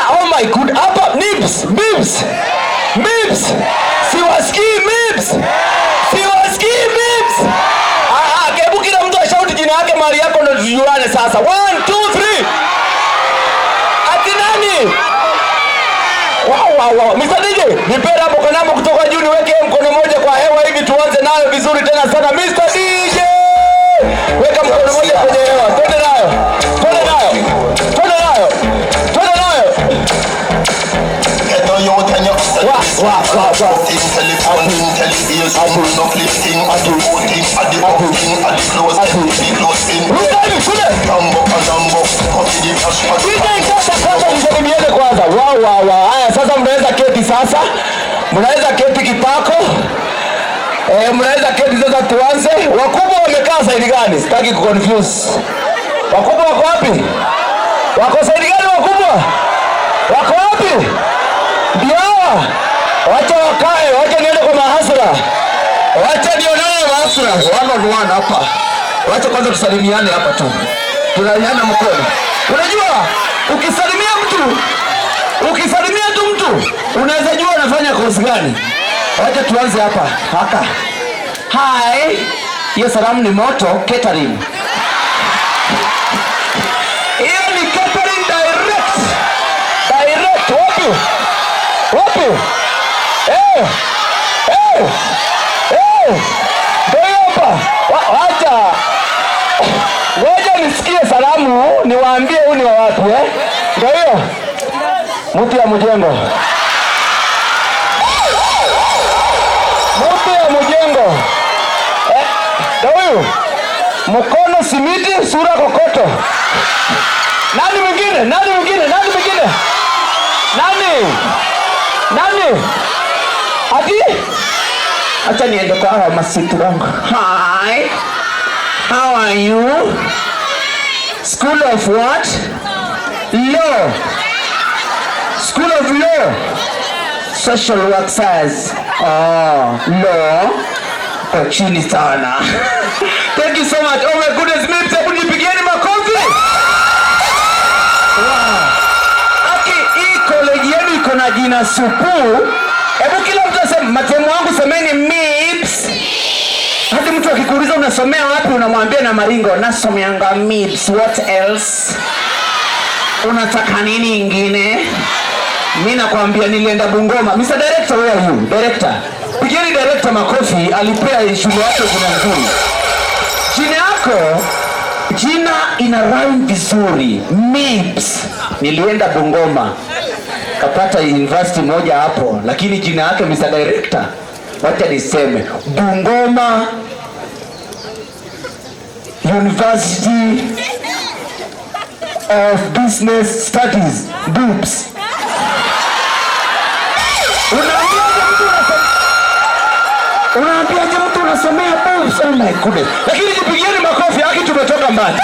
Oh my god, hapa MIBs. Siwasikii MIBs. Hebu kila mtu ashauti jina yake mahali yako ndo tujuane sasa. 1 2 3. Ati nani? Wow. Mr. DJ, nipende hapo kanamo kutoka juu niweke mkono moja kwa hewa hivi tuanze nayo vizuri tena sana. Mr. DJ, weka mkono moja kwenye hewa. Twende nayo. Haya, sasa mnaweza keti sasa. Mnaweza keti kitako. Mnaweza keti sasa tuanze. Wakubwa wamekaa side gani? Sitaki kuconfuse. Wakubwa wako wapi? Wako side gani wakubwa? Wako wapi? Ndio. Wacha wakae, wacha niende kwa mahasura. Wacha nionane na mahasura. Wana hapa. Wacha kwanza tusalimiane hapa tu. Tunaliana mkono. Unajua, ukisalimia tu mtu, unaweza jua anafanya kozi gani. Wacha tuanze hapa. Hi. Hiyo salamu ni moto catering. Hiyo ni catering direct. Wapi? Wacha nisikie salamu, niwaambie huu ni wa watu Ndio hiyo. Mtu ya mjengo. Ndio huyu. Mkono simiti, sura kokoto. Nani mwingine? Ati? Acha niende kwa hawa masitu wangu. Hi. How are you? School of what? Law. School of Law. Social work says. Law. Kwa chini sana. Thank you so much. Oh my goodness, MIBs, hebu nipigieni makofi. Hii college yenu iko na jina supu. Hebu kila mtu aseme, matemu wangu semeni MIBs. Hadi mtu akikuuliza unasomea wapi, unamwambia na maringo, nasomeanga MIBs. What else? Unataka nini ingine? Mimi nakwambia nilienda Bungoma. Mr. Director, where are you? Director. Pigeni director makofi, alipea shule yake kuna nzuri. Jina ina rhyme vizuri. MIBs. Nilienda Bungoma. Kapata university moja hapo, lakini jina yake Mr. Director. Wacha niseme Bungoma University of Business Studies. BUBS. Unaambiaje mtu unasomea BUBS? Oh my goodness. Lakini jipigieni makofi, haki tumetoka mbali.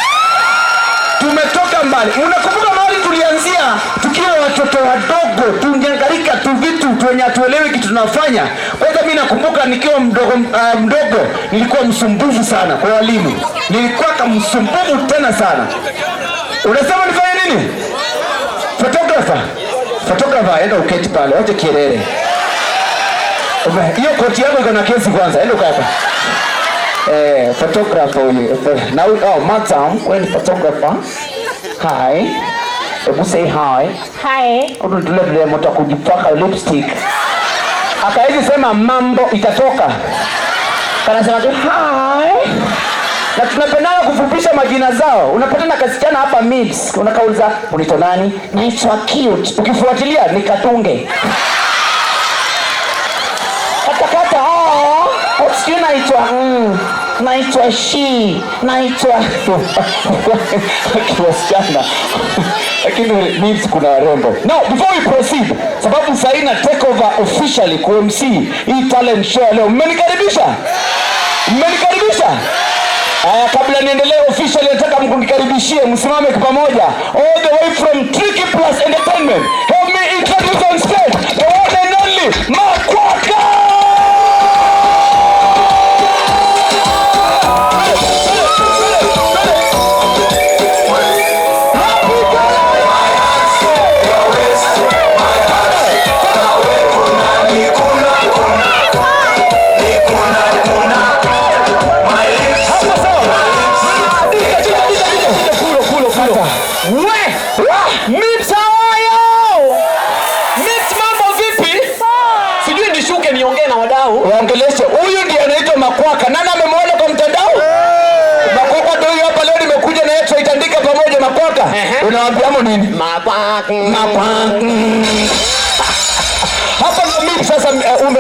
Unakumbuka mahali tulianzia tukiwa watoto wadogo, tungeangaika tu vitu tuwenye tuelewe kitu tunafanya. Kwanza mimi nakumbuka nikiwa mdogo nilikuwa msumbufu sana kwa walimu. Nilikuwa kama msumbufu tena sana. Unasema nifanye nini? Photographer, enda uketi pale, wacha kielele. Hiyo koti yako iko na kesi kwanza, enda ukapa. Photographer huyu. Now, madam, when photographer. Hi. Ebu say hi. Hi. Unatule moto kujipaka lipstick. Akaidi sema mambo itatoka. Kanasema tu hi. Na tunapendana kufupisha majina zao. Unapatana kasichana hapa MIBs. Unakauliza unaitwa nani? Naitwa cute. Ukifuatilia ni Katunge. Kata what's your naitwa? naitwa she, naitwa wasichana. Lakini MIBs kuna warembo. Now before we proceed, sababu sasa ina take over officially kwa MC hii talent show leo. Mmenikaribisha? Kabla niendelee officially nataka mkunikaribishie, msimame kwa pamoja. All the way from Tricky Plus Entertainment. Help me introduce on stage the one and only Makwaka. Mitch, mambo vipi? Sijui nishuke niongee na wadau. Waongeleshe. Huyu ndiye anaitwa Makwaka. Nani amemwona kwa mtandao? Makwaka ndio huyu hapa leo nimekuja na yeye tutaandika pamoja Makwaka. Unawaambia nini? Makwaka. Hapa mimi sasa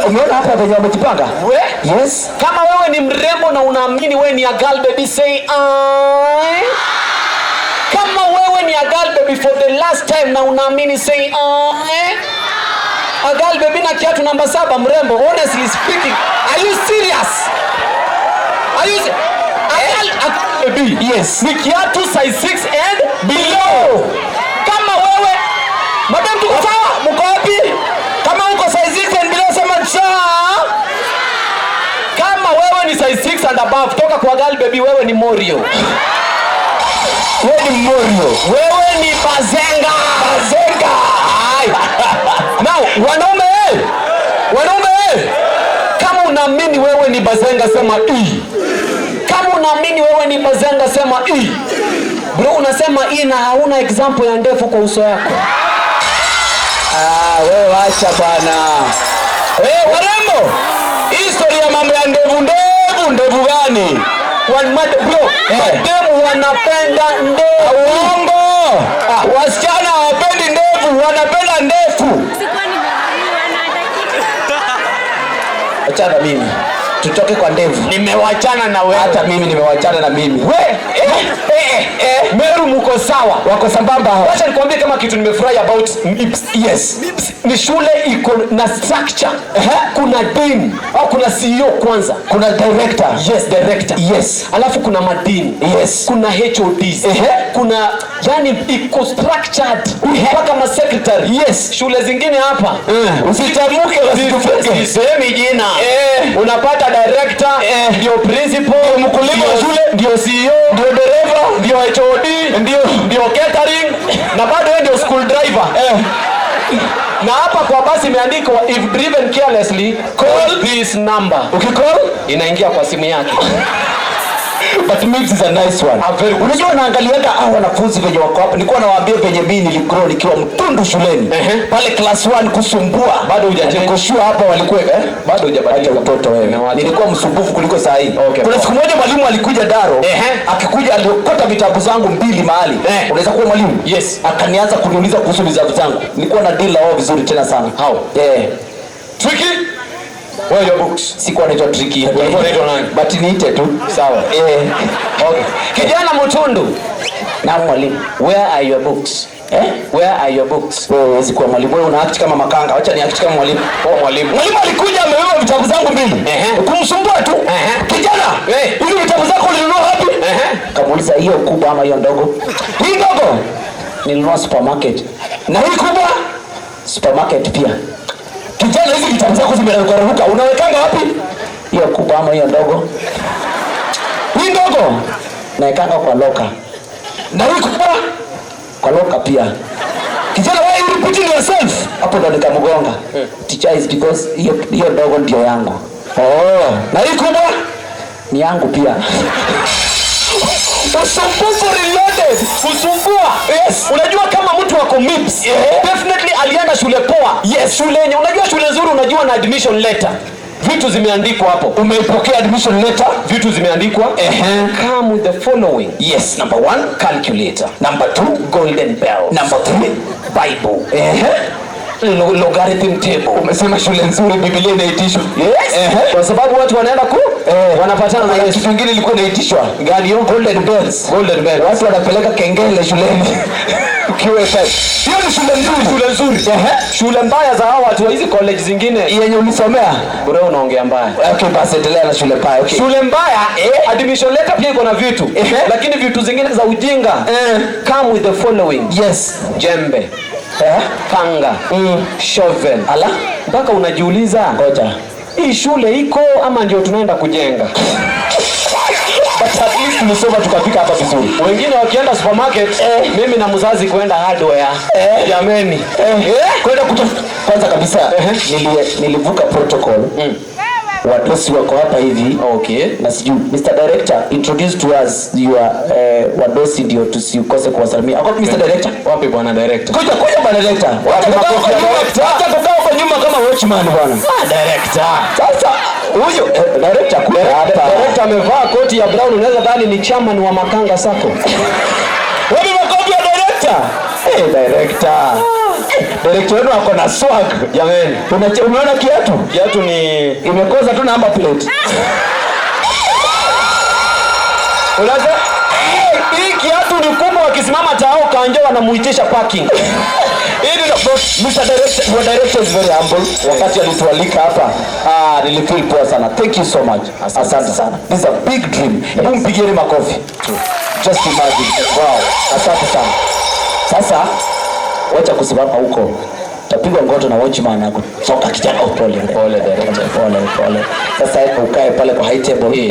umeona hapa venye wamejipanga? Yes. Kama wewe ni mrembo na unaamini wewe ni a girl baby say I. Kama wewe ni a girl baby for the last time na unaamini say a girl baby na kiatu namba 7 mrembo, honestly speaking, are you serious? Are you a girl baby? Yes. Ni kiatu size 6 and below. Kama wewe madam tuko sawa, mko wapi? Kama uko size 6 and below sema cha. Kama wewe ni size 6 and above, toka kwa girl baby, wewe ni Morio. Wewe ni Morio. Wewe ni Bazenga. Now, wanaume. Kama unaamini wewe ni Bazenga sema I. Kama unaamini wewe ni Bazenga sema I. Bro, unasema I na hauna example ya ndefu kwa uso wako. Wewe acha bana. Warembo. Historia ya mambo ya ndevu gani? One mad bro. Demu wanapenda ndevu. Uongo. Wasichana hawapendi ndevu, wanapenda ndefu. Achana mimi. Tutoke kwa ndevu. Nimewachana na wewe. Hata mimi nimewachana na mimi. Meru mko sawa. Wako sambamba hao. Acha nikwambie kama kitu nimefurahi about MIBs. Yes. MIBs ni shule iko na structure. Kuna dean au kuna CEO kwanza. Kuna director. Yes, director. Yes. Alafu kuna madini. Yes. Kuna HODs. Kuna yani iko structured. Mpaka ma secretary. Yes. Shule zingine hapa. Usitamuke wasitufike. Sema jina. Unapata director, ndio principal, mkulima wa shule, ndio CEO, ndio dereva, ndio HOD, ndio catering, na bado ndio school driver. Na hapa kwa basi imeandikwa if driven carelessly call this number. Ukicall inaingia kwa simu yake. But MIBs is a nice one. Unajua naangaliaga wanafunzi wenye wako hapa. Nilikuwa nawaambia venye mimi niligrow nikiwa mtundu shuleni. Pale class 1 kusumbua. Bado hujajengoshua hapa walikuwa bado hujabadilika mtoto wewe. Nilikuwa msumbufu kuliko saa hii. Kuna siku moja mwalimu alikuja Daro. Akikuja alikota vitabu zangu 2 mahali. Unaweza kuwa mwalimu? Yes. Akanianza kuniuliza kuhusu vitabu zangu. Nilikuwa na deal wao vizuri tena sana. How? Tricky? Where are your books? Sikuwa naitwa Tricky. Ulikuwa naitwa nani? But niite tu. Sawa. Okay. Kijana mtundu. Na mwalimu, where are your books? Where are your books? Wewe sikuwa mwalimu, wewe una act kama makanga. Acha ni act kama mwalimu. Mwalimu. Mwalimu alikuja amebeba vitabu zangu 2. Kumsumbua tu. Kijana, hivi vitabu zako ulinunua wapi? Kamuuliza hiyo kubwa ama hiyo ndogo? Hii ndogo. Nilinunua supermarket. Na hii kubwa? Supermarket pia. Kijana, hizi vitabu zako zimeruka. Unawekanga wapi? Hiyo kubwa ama hiyo ndogo? Hii ndogo naekanga kwa loka. Na hii kubwa kwa loka pia. Kijana, why you repeating yourself? Hapo ndo nikamgonga. Teacher is because hiyo ndogo ndio yangu. Na hii kubwa ni yangu pia. Usumbufu reloaded. Usumbua. Yes. Unajua kama mtu wako MIBs, definitely alienda shule poa. Yes. Shule yenye unajua shule nzuri unajua na admission letter. Vitu zimeandikwa hapo. Umeipokea admission letter? Vitu zimeandikwa. Come with the following. Yes. Number 1, calculator. Number 2, golden bell. Number 3, Bible. Logarithm table. Umesema shule nzuri Biblia inaitishwa. Yes. Kwa sababu watu wanaenda wanapatana na kitu kingine ilikuwa inaitishwa. Gani hiyo? Golden bells. Golden bells. Watu wanapeleka kengele shuleni. QFS. Hiyo ni shule nzuri, shule nzuri. Shule mbaya za hao watu wa hizi college zingine yenye ulisomea. Bure unaongea mbaya. Okay, basi endelea na shule mbaya. Okay. Shule mbaya, admission letter pia iko na vitu. Lakini vitu zingine za ujinga. Come with the following. Yes. Jembe. Panga. Shovel. Ala. Mpaka unajiuliza, ngoja. Hii shule iko ama ndio tunaenda kujenga? But at least tulisoma tukafika hapa vizuri. Wengine wakienda supermarket, mimi na mzazi kwenda hardware. Jameni. Kwenda kwanza kabisa nilivuka protocol. Wadosi wako hapa hivi. Okay. Na sijui Mr. Director introduce to us your wadosi ndio tusikose kuwasalimia. Ako Mr. Director? Wapi bwana director? Kuja bwana director. Wapi makofi ya director? Acha kukaa kwa nyuma kama watchman bwana. Director. Sasa huyo director kwa hapa. Director amevaa koti ya brown, unaweza dhani ni chairman wa Makanga Sacco. Wapi makofi ya director? Director. Director wetu ako na swag. Jamani, umeona kiatu? Kiatu ni imekoza tu number plate. Unaza hii kiatu ni kubwa, wakisimama tao kanje wanamuitisha parking. Hii ndio Mr. Director is very humble. Wakati alitualika hapa, nilifeel poa sana. Thank you so much. Asante sana. This is a big dream. Hebu mpigieni makofi. Just imagine. Wow. Asante sana. Sasa wacha kusimama huko. Tapigwa ngoto na watchman na kutoka kijana pole. Sasa ukae pale kwa high table.